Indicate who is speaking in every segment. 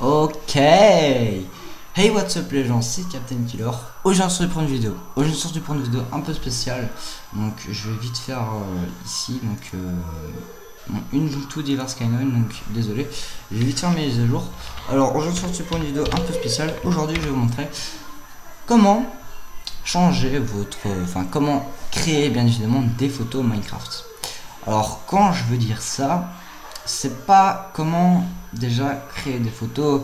Speaker 1: Ok. Hey, what's up les gens, c'est Captain Killer. Aujourd'hui je vais prendre une vidéo. Aujourd'hui je vais prendre une vidéo un peu spéciale. Donc je vais vite faire ici une tout divers Skyline. Donc désolé, je vais vite faire mes mises à jour. Alors aujourd'hui je vais prendre une vidéo un peu spéciale. Aujourd'hui je vais vous montrer comment changer comment créer bien évidemment des photos Minecraft. Alors quand je veux dire ça, c'est pas comment déjà créer des photos,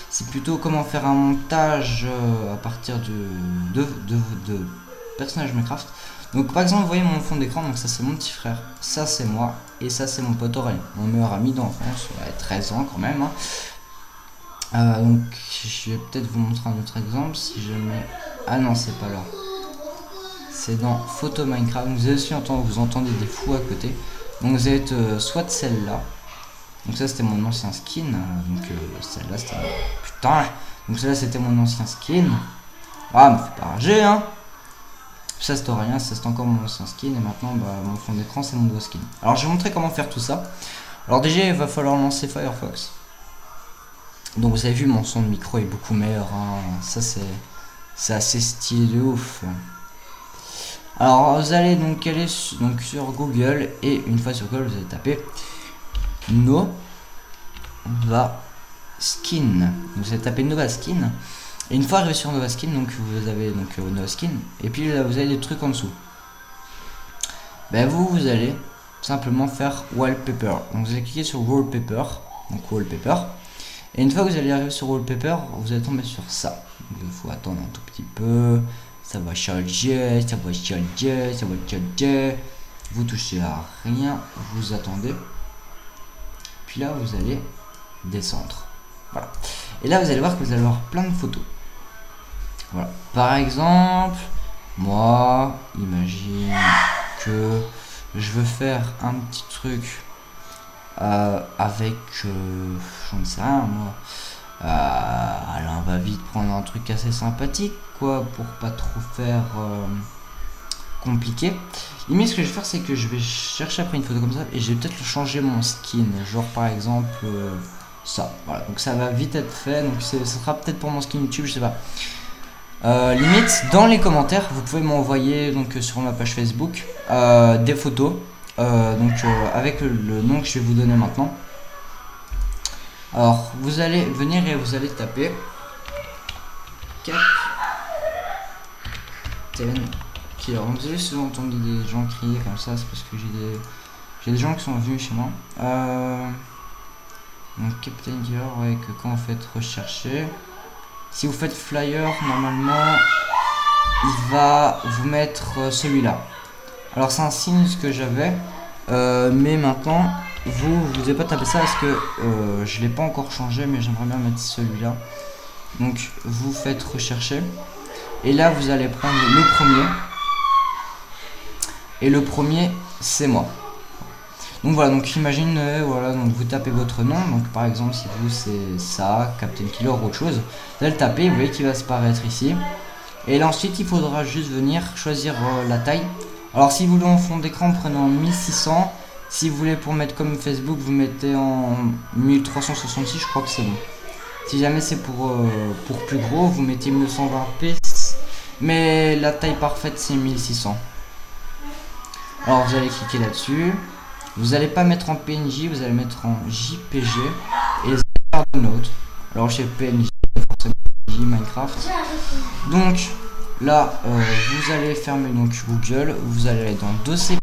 Speaker 1: c'est plutôt comment faire un montage à partir de personnages Minecraft. Donc par exemple vous voyez mon fond d'écran, donc ça c'est mon petit frère, ça c'est moi, et ça c'est mon pote Aurélien, mon meilleur ami d'enfance, 13 ans quand même. Donc je vais peut-être vous montrer un autre exemple si je mets... Ah non, c'est pas là. C'est dans photo Minecraft, donc vous allez aussi entendre, vous entendez des fous à côté. Donc vous allez être soit celle-là. Donc ça c'était mon ancien skin, celle-là c'était... Putain. Donc celle-là c'était mon ancien skin. Ah, me fait pas rager hein. Ça c'était rien, ça c'était encore mon ancien skin. Et maintenant mon fond d'écran c'est mon nouveau skin. Alors je vais montrer comment faire tout ça. Alors déjà il va falloir lancer Firefox. Donc vous avez vu mon son de micro est beaucoup meilleur hein. Ça c'est assez stylé de ouf. Alors vous allez donc aller sur Google. Et une fois sur Google vous allez taper Nova Skin. Vous allez taper Nova Skin. Et une fois arrivé sur Nova Skin, donc vous avez Nova Skin. Et puis là vous avez des trucs en dessous. Vous allez simplement faire Wallpaper. Donc vous allez cliquer sur Wallpaper. Donc Wallpaper. Et une fois que vous allez arriver sur Wallpaper, vous allez tomber sur ça. Donc, il faut attendre un tout petit peu. Ça va charger, ça va charger, ça va charger. Vous touchez à rien, vous attendez. Puis là vous allez descendre. Voilà. Et là vous allez voir que vous allez avoir plein de photos. Voilà. Par exemple, moi, imagine que je veux faire un petit truc avec, j'en sais rien moi. Alors on va vite prendre un truc assez sympathique, quoi, pour pas trop faire compliqué. Mais ce que je vais faire, c'est que je vais chercher après une photo comme ça et je vais peut-être changer mon skin, genre par exemple ça. Voilà, donc ça va vite être fait. Donc ça sera peut-être pour mon skin YouTube, je sais pas. Limite dans les commentaires vous pouvez m'envoyer donc sur ma page Facebook des photos avec le nom que je vais vous donner maintenant. Alors vous allez venir et vous allez taper Captain Killer. Donc vous avez souvent entendu des gens crier comme ça, c'est parce que j'ai des gens qui sont venus chez moi. Donc Captain Killer, ouais, que quand vous faites rechercher, si vous faites flyer, normalement il va vous mettre celui-là. Alors c'est un signe ce que j'avais, mais maintenant vous n'avez pas tapé ça parce que je l'ai pas encore changé, mais j'aimerais bien mettre celui-là. Donc vous faites rechercher et là vous allez prendre le premier, et le premier c'est moi. Donc voilà, donc imagine, voilà, donc vous tapez votre nom, donc par exemple si vous c'est ça, Captain Killer ou autre chose, vous allez le taper, vous voyez qu'il va se paraître ici. Et là ensuite il faudra juste venir choisir la taille. Alors si vous voulez en fond d'écran, prenez en 1600. Si vous voulez pour mettre comme Facebook, vous mettez en 1366, je crois que c'est bon. Si jamais c'est pour plus gros, vous mettez 1920p. Mais la taille parfaite c'est 1600. Alors vous allez cliquer là-dessus. Vous n'allez pas mettre en PNJ, vous allez mettre en JPG et les faire download. Alors chez PNJ, forcément PNJ Minecraft. Donc là, vous allez fermer donc Google, vous allez aller dans dossier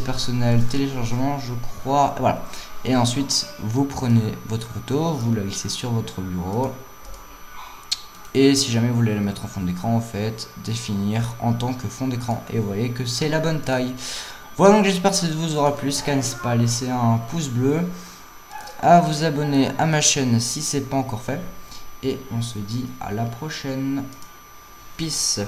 Speaker 1: personnel, téléchargement, je crois, voilà. Et ensuite, vous prenez votre photo, vous la glissez sur votre bureau. Et si jamais vous voulez la mettre en fond d'écran, en fait, définir en tant que fond d'écran. Et vous voyez que c'est la bonne taille. Voilà, donc j'espère que ça vous aura plu. N'hésitez pas à laisser un pouce bleu, à vous abonner à ma chaîne si c'est pas encore fait. Et on se dit à la prochaine. Peace.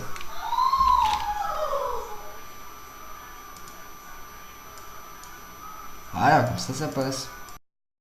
Speaker 1: Voilà, comme ça passe.